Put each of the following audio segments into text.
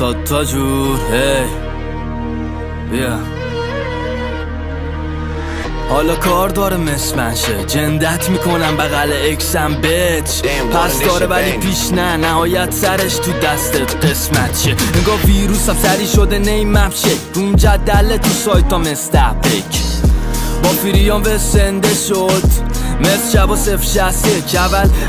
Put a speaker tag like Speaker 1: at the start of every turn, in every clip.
Speaker 1: تا جور بیا حالا کار داره مسمنشه جندت میکنم بغل اکسم بچ پس داره ولی پیش نه نهایت سرش تو دستت قسمت شه نگاه ویروسم سری شده نیمم شه روم جدله تو سایتا مستحبک با فریان به سنده شد مثل شب و 061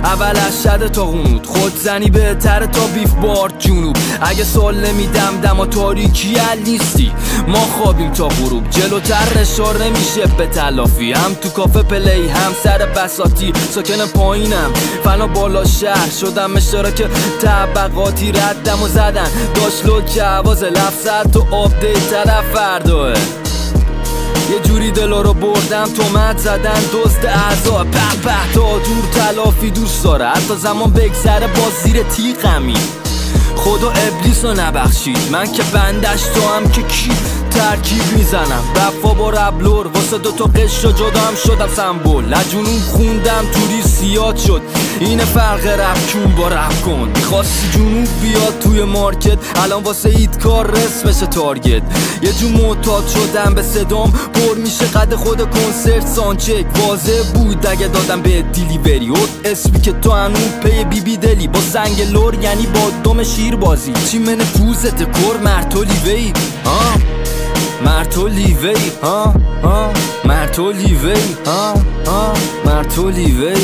Speaker 1: اول از شده تا غنود خود زنی بهتره تا بیف بارد جنوب اگه سال نمیدم دما تاریکی نیستی ما خوابیم تا غروب جلوتر رشار نمیشه به تلافی هم تو کافه پلی هم سر بساتی ساکن پایینم فنا بالا شهر شدم اشتراک طبقاتی ردم و زدن داشت لو جواز لفظت تو آپدیت طرف فرداه یه جوری دلا رو بردم تومت زدن دزد اعضا به تا دور تلافی دوست داره حتی زمان بگذره باز زیر تیغمی خدا ابلیس رو نبخشید من که بندش تو هم که کی ترکیب میزنم رفا با ربلور واسه دوتا قش و جدا هم شدم سمبول لجنون خوندم توری سیاد شد اینه فرق رپ کون با رپ کن میخواستی جنوب بیاد توی مارکت الان واسه ایت کار رس بشه تارگت یه جو معتاد شدم به صدام پر میشه قد خود کنسرت سانچک واضح بود اگه دادم به دیلیوری اوت اسمی که تو هنون پی بی دلی با زنگ لور یعنی با دم شیر بازی چی من پوزت کر مرتو لیوی مرتو لیوی مرتو لیوی مرتو لیوی